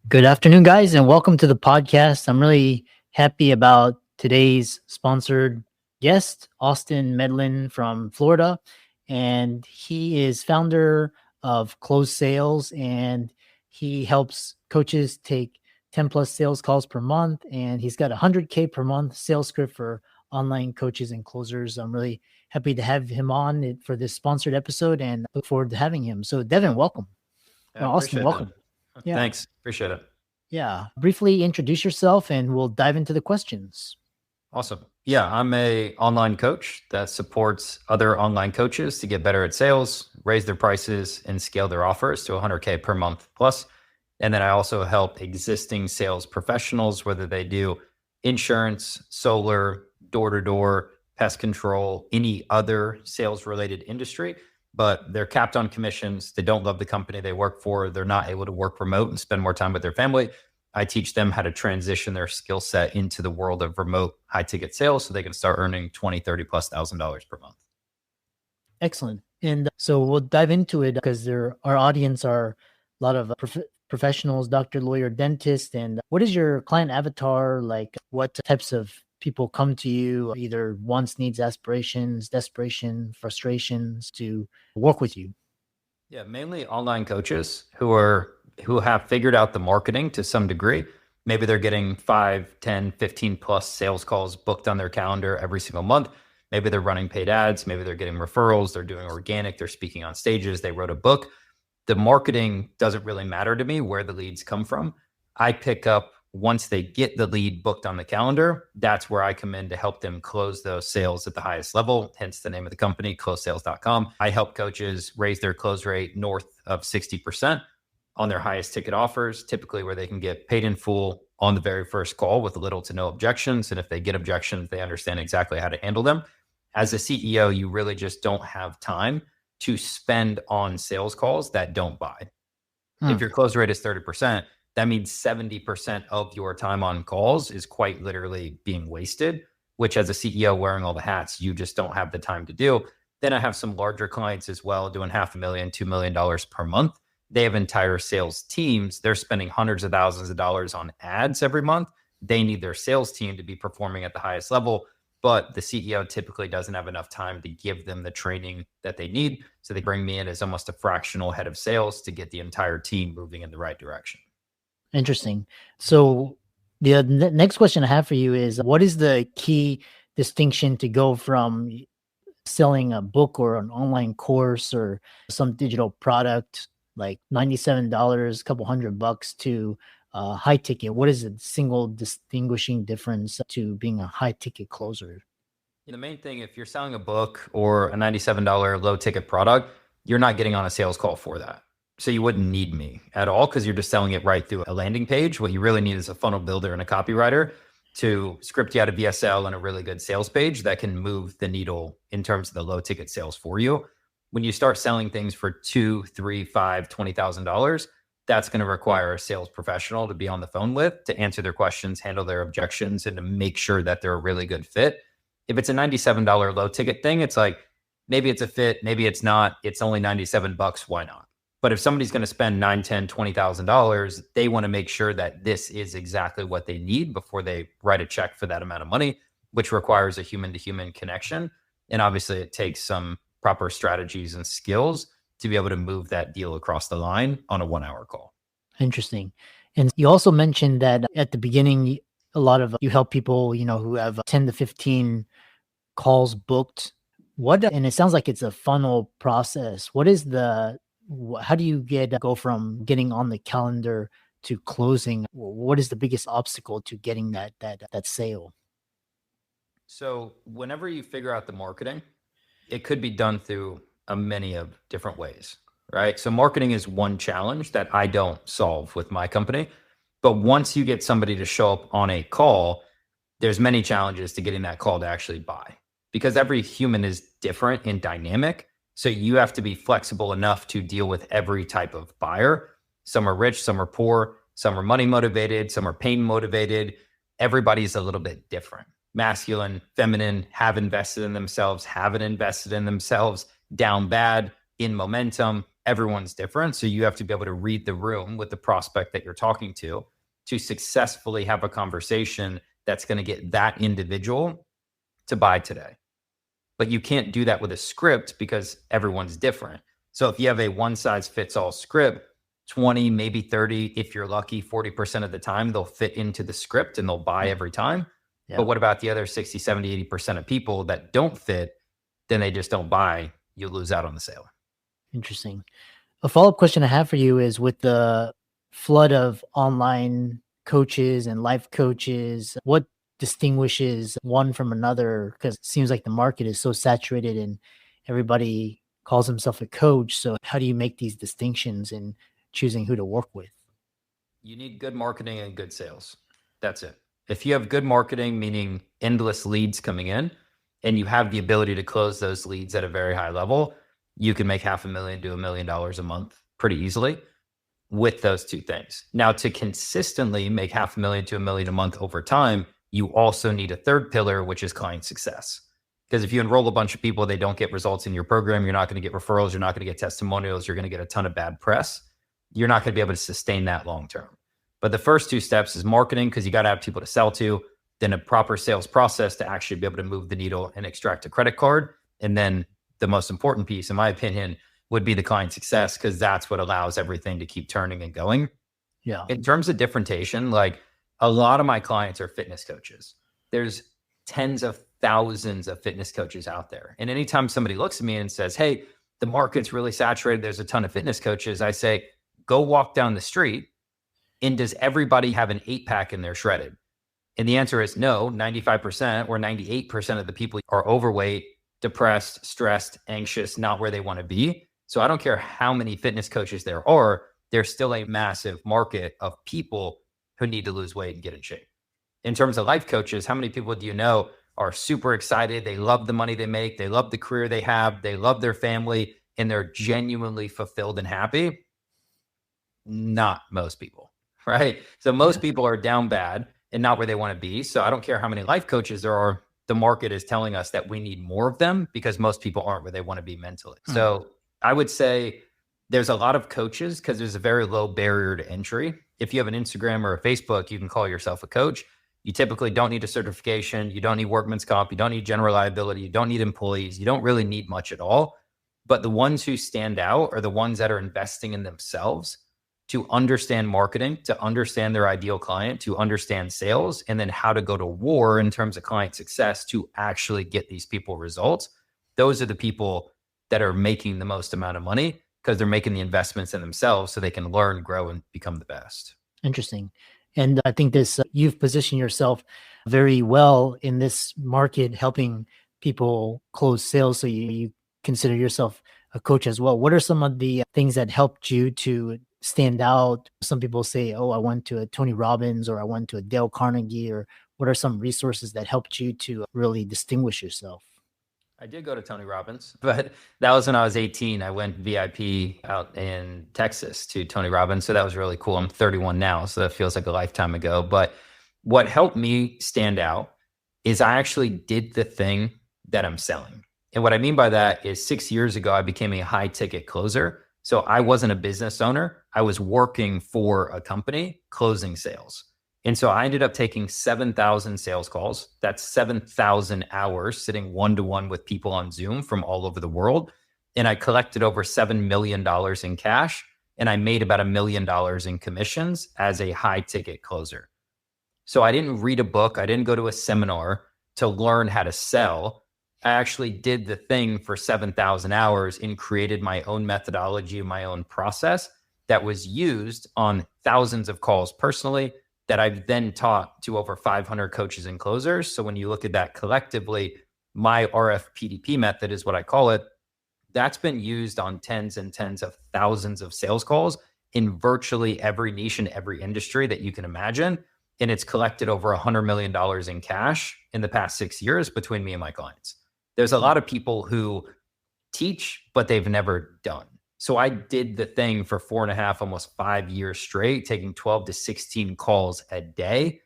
Good afternoon, guys, and welcome to the podcast. I'm really happy about today's sponsored guest, Austin Medlin from Florida. And he is founder of Closed Sales, and he helps coaches take 10 plus sales calls per month. And he's got 100K per month sales script for online coaches and closers. I'm really happy to have him on for this sponsored episode and look forward to having him. So, Devin, welcome. Yeah, Austin, appreciate welcome. that. Yeah. Thanks. Appreciate it. Yeah. Briefly introduce yourself and we'll dive into the questions. Awesome. Yeah, I'm a online coach that supports other online coaches to get better at sales, raise their prices, and scale their offers to 100K per month plus. And then I also help existing sales professionals, whether they do insurance, solar, door-to-door, pest control, any other sales-related industry, but they're capped on commissions. They don't love the company they work for. They're not able to work remote and spend more time with their family. I teach them how to transition their skill set into the world of remote high ticket sales so they can start earning $20,000-$30,000+ per month. Excellent. And so we'll dive into it because our audience are a lot of professionals, doctor, lawyer, dentist. And what is your client avatar like? What types of people come to you, either wants, needs, aspirations, desperation, frustrations to work with you? Yeah, mainly online coaches who have figured out the marketing to some degree. Maybe they're getting 5, 10, 15 plus sales calls booked on their calendar every single month. Maybe they're running paid ads. Maybe they're getting referrals. They're doing organic. They're speaking on stages. They wrote a book. The marketing doesn't really matter to me where the leads come from. I pick up once they get the lead booked on the calendar. That's where I come in to help them close those sales at the highest level, hence the name of the company, closesales.com. I help coaches raise their close rate north of 60% on their highest ticket offers, typically where they can get paid in full on the very first call with little to no objections. And if they get objections, they understand exactly how to handle them. As a CEO, you really just don't have time to spend on sales calls that don't buy. If your close rate is 30%, that means 70% of your time on calls is quite literally being wasted, which as a CEO wearing all the hats, you just don't have the time to do. Then I have some larger clients as well doing $500,000, $2 million per month. They have entire sales teams. They're spending hundreds of thousands of dollars on ads every month. They need their sales team to be performing at the highest level, but the CEO typically doesn't have enough time to give them the training that they need. So they bring me in as almost a fractional head of sales to get the entire team moving in the right direction. Interesting. So the next question I have for you is, what is the key distinction to go from selling a book or an online course or some digital product like $97, a couple $100 to high ticket? What is the single distinguishing difference to being a high ticket closer? The main thing, if you're selling a book or a $97 low ticket product, you're not getting on a sales call for that. So you wouldn't need me at all because you're just selling it right through a landing page. What you really need is a funnel builder and a copywriter to script you out a VSL and a really good sales page that can move the needle in terms of the low ticket sales for you. When you start selling things for $2,000, $3,000, $5,000, $20,000, that's going to require a sales professional to be on the phone with to answer their questions, handle their objections, and to make sure that they're a really good fit. If it's a $97 low ticket thing, it's like, maybe it's a fit, maybe it's not. It's only $97. Why not? But if somebody's going to spend $9,000, $10,000, $20,000, they want to make sure that this is exactly what they need before they write a check for that amount of money, which requires a human to human connection. And obviously it takes some proper strategies and skills to be able to move that deal across the line on a 1 hour call. Interesting. And you also mentioned that at the beginning, a lot of you help people, who have 10 to 15 calls booked. And it sounds like it's a funnel process. How do you go from getting on the calendar to closing? What is the biggest obstacle to getting that sale? So whenever you figure out the marketing, it could be done through many of different ways, right? So marketing is one challenge that I don't solve with my company. But once you get somebody to show up on a call, there's many challenges to getting that call to actually buy, because every human is different and dynamic. So you have to be flexible enough to deal with every type of buyer. Some are rich, some are poor, some are money motivated, some are pain motivated. Everybody's a little bit different. Masculine, feminine, have invested in themselves, haven't invested in themselves, down bad, in momentum, everyone's different. So you have to be able to read the room with the prospect that you're talking to successfully have a conversation that's going to get that individual to buy today. But you can't do that with a script because everyone's different. So if you have a one size fits all script, 20, maybe 30, if you're lucky, 40% of the time, they'll fit into the script and they'll buy every time. Yeah. But what about the other 60, 70, 80% of people that don't fit? Then they just don't buy. You lose out on the sale. Interesting. A follow-up question I have for you is, with the flood of online coaches and life coaches, what distinguishes one from another? Because it seems like the market is so saturated and everybody calls himself a coach. So how do you make these distinctions in choosing who to work with? You need good marketing and good sales. That's it. If you have good marketing, meaning endless leads coming in, and you have the ability to close those leads at a very high level, you can make $500,000 to $1 million a month pretty easily with those two things. Now, to consistently make $500,000 to $1 million a month over time, you also need a third pillar, which is client success. Because if you enroll a bunch of people, they don't get results in your program, you're not going to get referrals, you're not going to get testimonials, you're going to get a ton of bad press. You're not going to be able to sustain that long term. But the first two steps is marketing, because you got to have people to sell to, then a proper sales process to actually be able to move the needle and extract a credit card. And then the most important piece, in my opinion, would be the client success, because that's what allows everything to keep turning and going. Yeah. In terms of differentiation, like, a lot of my clients are fitness coaches. There's tens of thousands of fitness coaches out there. And anytime somebody looks at me and says, hey, the market's really saturated, there's a ton of fitness coaches, I say, go walk down the street, and does everybody have an 8-pack in their shredded? And the answer is no. 95% or 98% of the people are overweight, depressed, stressed, anxious, not where they want to be. So I don't care how many fitness coaches there are, there's still a massive market of people who need to lose weight and get in shape. In terms of life coaches, how many people do you know are super excited? They love the money they make. They love the career they have. They love their family, and they're genuinely fulfilled and happy. Not most people, right? So most people are down bad and not where they want to be. So I don't care how many life coaches there are. The market is telling us that we need more of them because most people aren't where they want to be mentally. So I would say there's a lot of coaches because there's a very low barrier to entry. If you have an Instagram or a Facebook, you can call yourself a coach. You typically don't need a certification. You don't need workman's comp. You don't need general liability. You don't need employees. You don't really need much at all. But the ones who stand out are the ones that are investing in themselves to understand marketing, to understand their ideal client, to understand sales, and then how to go to war in terms of client success to actually get these people results. Those are the people that are making the most amount of money because they're making the investments in themselves so they can learn, grow, and become the best. Interesting. And I think this, you've positioned yourself very well in this market, helping people close sales. So you consider yourself a coach as well. What are some of the things that helped you to stand out? Some people say, oh, I went to a Tony Robbins, or I went to a Dale Carnegie, or what are some resources that helped you to really distinguish yourself? I did go to Tony Robbins, but that was when I was 18. I went VIP out in Texas to Tony Robbins. So that was really cool. I'm 31 now, so that feels like a lifetime ago. But what helped me stand out is I actually did the thing that I'm selling. And what I mean by that is 6 years ago, I became a high ticket closer. So I wasn't a business owner. I was working for a company closing sales. And so I ended up taking 7,000 sales calls. That's 7,000 hours sitting one-to-one with people on Zoom from all over the world. And I collected over $7 million in cash. And I made about $1 million in commissions as a high ticket closer. So I didn't read a book. I didn't go to a seminar to learn how to sell. I actually did the thing for 7,000 hours and created my own methodology, my own process that was used on thousands of calls personally, that I've then taught to over 500 coaches and closers. So when you look at that collectively, my RRFPDP method is what I call it. That's been used on tens and tens of thousands of sales calls in virtually every niche and every industry that you can imagine. And it's collected over $100 million in cash in the past 6 years between me and my clients. There's a lot of people who teach, but they've never done. So I did the thing for 4.5, almost 5 years straight, taking 12 to 16 calls a day.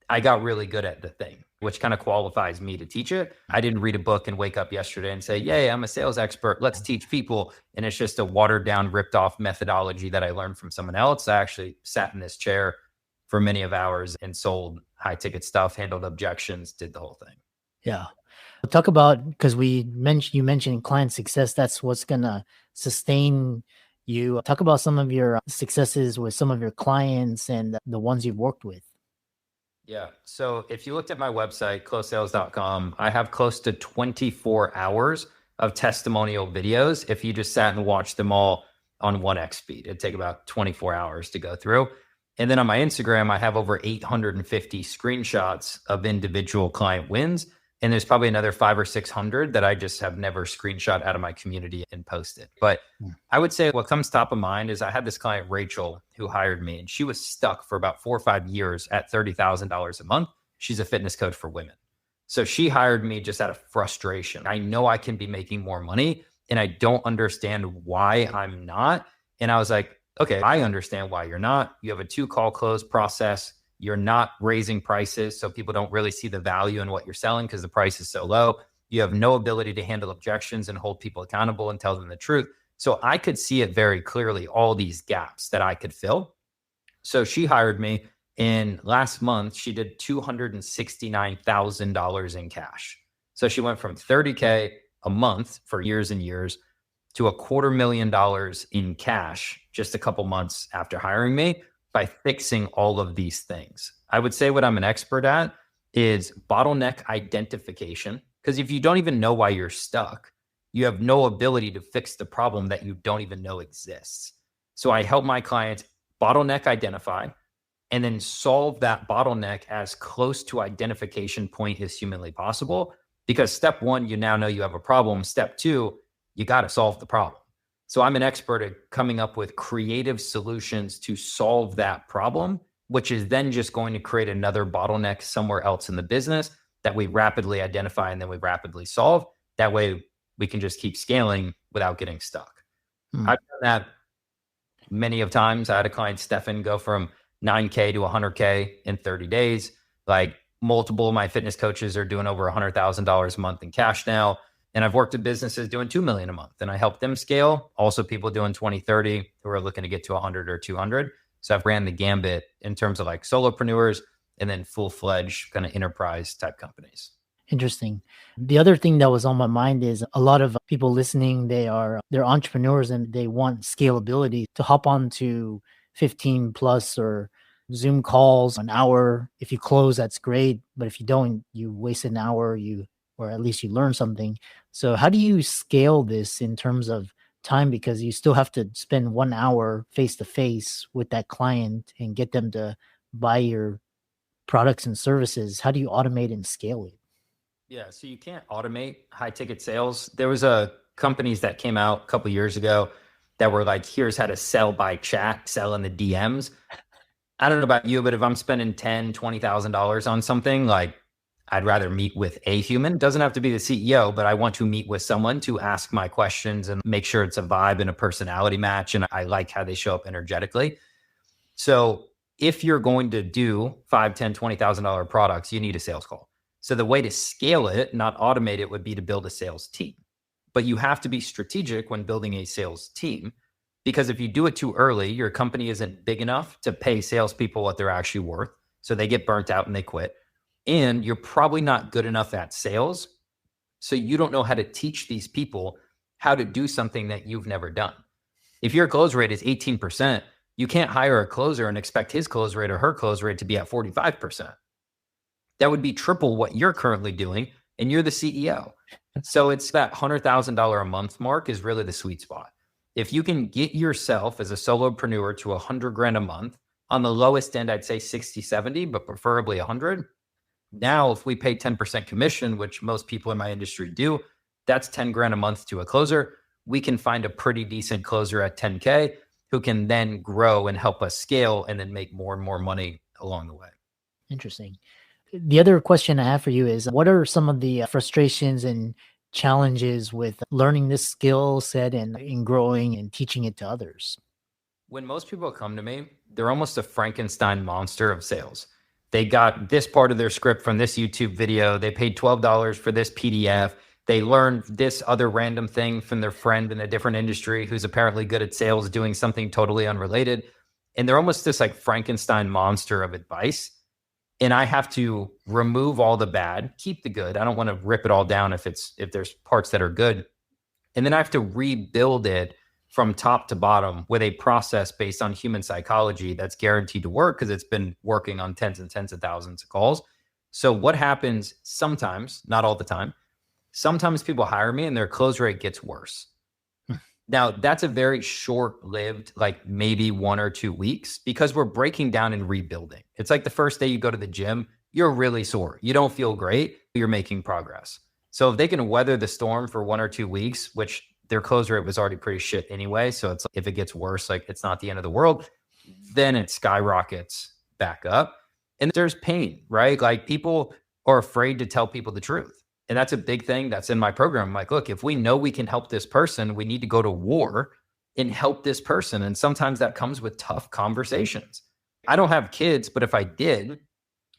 I got really good at the thing. which kind of qualifies me to teach it. I didn't read a book and wake up yesterday and say, yay, I'm a sales expert. Let's teach people. And it's just a watered down, ripped off methodology that I learned from someone else. I actually sat in this chair for many of hours and sold high ticket stuff, handled objections, did the whole thing. Yeah. Talk about, because you mentioned client success. That's what's gonna sustain you. Talk about some of your successes with some of your clients and the ones you've worked with. Yeah. So if you looked at my website, closesales.com, I have close to 24 hours of testimonial videos. If you just sat and watched them all on 1x speed, it'd take about 24 hours to go through. And then on my Instagram, I have over 850 screenshots of individual client wins. And there's probably another 500 or 600 that I just have never screenshot out of my community and posted. But I would say what comes top of mind is I had this client, Rachel, who hired me, and she was stuck for about 4 or 5 years at $30,000 a month. She's a fitness coach for women. So she hired me just out of frustration. I know I can be making more money and I don't understand why I'm not. And I was like, okay, I understand why you're not. You have a 2-call close process. You're not raising prices, so people don't really see the value in what you're selling because the price is so low. You have no ability to handle objections and hold people accountable and tell them the truth. So I could see it very clearly, all these gaps that I could fill. So she hired me, and last month she did $269,000 in cash. So she went from 30K a month for years and years to $250,000 in cash just a couple months after hiring me, by fixing all of these things. I would say what I'm an expert at is bottleneck identification. Because if you don't even know why you're stuck, you have no ability to fix the problem that you don't even know exists. So I help my clients bottleneck identify and then solve that bottleneck as close to identification point as humanly possible. Because step 1, you now know you have a problem. Step 2, you got to solve the problem. So I'm an expert at coming up with creative solutions to solve that problem, which is then just going to create another bottleneck somewhere else in the business that we rapidly identify and then we rapidly solve. That way we can just keep scaling without getting stuck. I've done that many of times. I had a client, Stefan, go from 9K to 100K in 30 days. Like multiple of my fitness coaches are doing over $100,000 a month in cash now. And I've worked with businesses doing 2 million a month and I help them scale. Also people doing 20, 30 who are looking to get to 100 or 200. So I've ran the gambit in terms of like solopreneurs and then full-fledged kind of enterprise type companies. Interesting. The other thing that was on my mind is a lot of people listening, they're entrepreneurs and they want scalability to hop on to 15 plus or Zoom calls an hour. If you close, that's great. But if you don't, you waste an hour, or at least you learn something. So how do you scale this in terms of time? Because you still have to spend 1 hour face to face with that client and get them to buy your products and services. How do you automate and scale it? Yeah, so you can't automate high ticket sales. There was companies that came out a couple of years ago that were like, here's how to sell by chat, sell in the DMs. I don't know about you, but if I'm spending $10,000, $20,000 on something, like I'd rather meet with a human. It doesn't have to be the CEO, but I want to meet with someone to ask my questions and make sure it's a vibe and a personality match. And I like how they show up energetically. So if you're going to do $5,000, $10,000, $20,000 products, you need a sales call. So the way to scale it, not automate it, would be to build a sales team. But you have to be strategic when building a sales team, because if you do it too early, your company isn't big enough to pay salespeople what they're actually worth. So they get burnt out and they quit. And you're probably not good enough at sales. So you don't know how to teach these people how to do something that you've never done. If your close rate is 18%, you can't hire a closer and expect his close rate or her close rate to be at 45%. That would be triple what you're currently doing, and you're the CEO. So it's that $100,000 a month mark is really the sweet spot. If you can get yourself as a solopreneur to $100,000 a month, on the lowest end, I'd say 60, 70, but preferably 100. Now, if we pay 10% commission, which most people in my industry do, that's $10,000 a month to a closer. We can find a pretty decent closer at 10K who can then grow and help us scale and then make more and more money along the way. Interesting. The other question I have for you is, what are some of the frustrations and challenges with learning this skill set and in growing and teaching it to others? When most people come to me, they're almost a Frankenstein monster of sales. They got this part of their script from this YouTube video. They paid $12 for this PDF. They learned this other random thing from their friend in a different industry who's apparently good at sales doing something totally unrelated. And they're almost this like Frankenstein monster of advice. And I have to remove all the bad, keep the good. I don't want to rip it all down if there's parts that are good. And then I have to rebuild it from top to bottom with a process based on human psychology that's guaranteed to work because it's been working on tens and tens of thousands of calls. So what happens sometimes, not all the time, sometimes people hire me and their close rate gets worse. Now, that's a very short-lived, like maybe 1 or 2 weeks, because we're breaking down and rebuilding. It's like the first day you go to the gym, you're really sore. You don't feel great, but you're making progress. So if they can weather the storm for 1 or 2 weeks, which their close rate was already pretty shit anyway, so it's like, if it gets worse, like it's not the end of the world, then it skyrockets back up. And there's pain, right? Like people are afraid to tell people the truth. And that's a big thing that's in my program. I'm like, look, if we know we can help this person, we need to go to war and help this person. And sometimes that comes with tough conversations. I don't have kids, but if I did,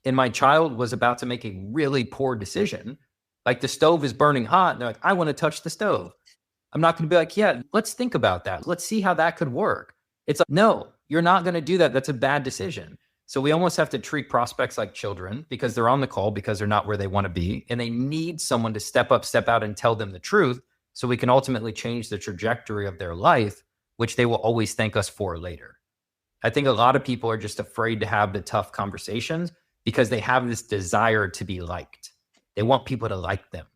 and my child was about to make a really poor decision, like the stove is burning hot, and they're like, I want to touch the stove. I'm not going to be like, yeah, let's think about that. Let's see how that could work. It's like, no, you're not going to do that. That's a bad decision. So we almost have to treat prospects like children because they're on the call because they're not where they want to be. And they need someone to step up, step out and tell them the truth so we can ultimately change the trajectory of their life, which they will always thank us for later. I think a lot of people are just afraid to have the tough conversations because they have this desire to be liked. They want people to like them.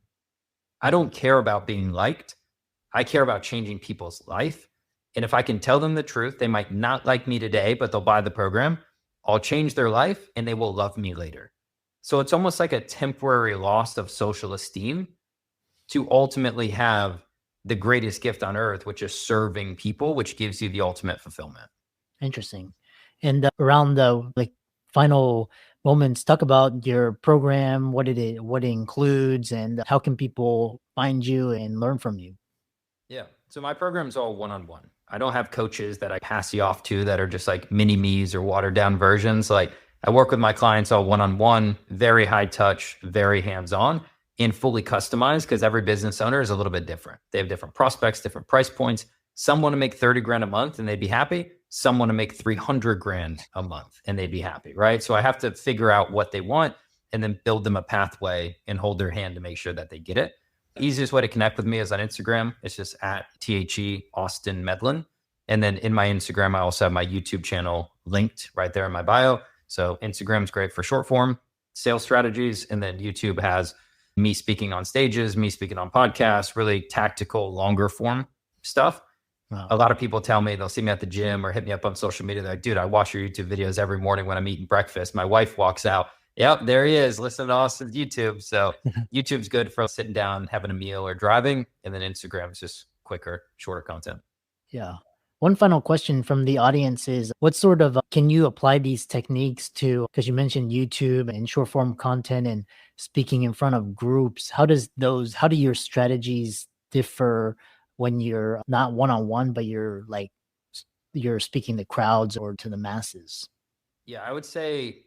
I don't care about being liked. I care about changing people's life. And if I can tell them the truth, they might not like me today, but they'll buy the program. I'll change their life and they will love me later. So it's almost like a temporary loss of social esteem to ultimately have the greatest gift on earth, which is serving people, which gives you the ultimate fulfillment. Interesting. And around the final moments, talk about your program, what it includes, and how can people find you and learn from you? Yeah. So my program's all one-on-one. I don't have coaches that I pass you off to that are just like mini me's or watered down versions. Like I work with my clients all one-on-one, very high touch, very hands-on and fully customized because every business owner is a little bit different. They have different prospects, different price points. Some want to make 30 grand a month and they'd be happy. Some want to make 300 grand a month and they'd be happy, right? So I have to figure out what they want and then build them a pathway and hold their hand to make sure that they get it. Easiest way to connect with me is on Instagram. It's just at THE Austin Medlin. And then in my Instagram, I also have my YouTube channel linked right there in my bio. So Instagram's great for short form sales strategies. And then YouTube has me speaking on stages, me speaking on podcasts, really tactical, longer form stuff. Wow. A lot of people tell me they'll see me at the gym or hit me up on social media. They're like, dude, I watch your YouTube videos every morning when I'm eating breakfast. My wife walks out. Yep, there he is. Listen to Austin's YouTube. So YouTube's good for sitting down, having a meal or driving. And then Instagram is just quicker, shorter content. Yeah. One final question from the audience is what sort of, can you apply these techniques to, because you mentioned YouTube and short form content and speaking in front of groups. How do your strategies differ when you're not one-on-one, but you're speaking to crowds or to the masses? Yeah, I would say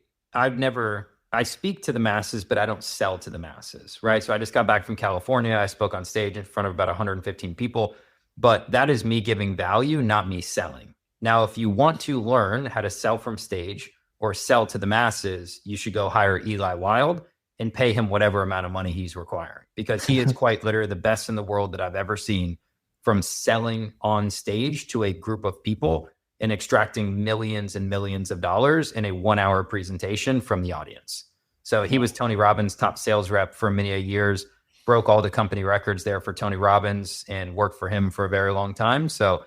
I speak to the masses, but I don't sell to the masses, right? So I just got back from California. I spoke on stage in front of about 115 people, but that is me giving value, not me selling. Now, if you want to learn how to sell from stage or sell to the masses, you should go hire Eli Wild and pay him whatever amount of money he's requiring because he is quite literally the best in the world that I've ever seen from selling on stage to a group of people and extracting millions and millions of dollars in a 1-hour presentation from the audience. So he was Tony Robbins' top sales rep for many years, broke all the company records there for Tony Robbins and worked for him for a very long time. So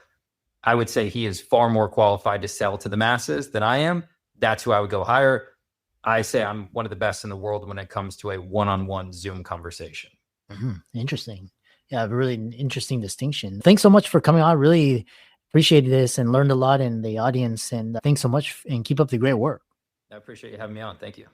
I would say he is far more qualified to sell to the masses than I am. That's who I would go hire. I say I'm one of the best in the world when it comes to a one-on-one Zoom conversation. Mm-hmm. Interesting. Yeah, really interesting distinction. Thanks so much for coming on. Really appreciated this and learned a lot in the audience. And thanks so much and keep up the great work. I appreciate you having me on. Thank you.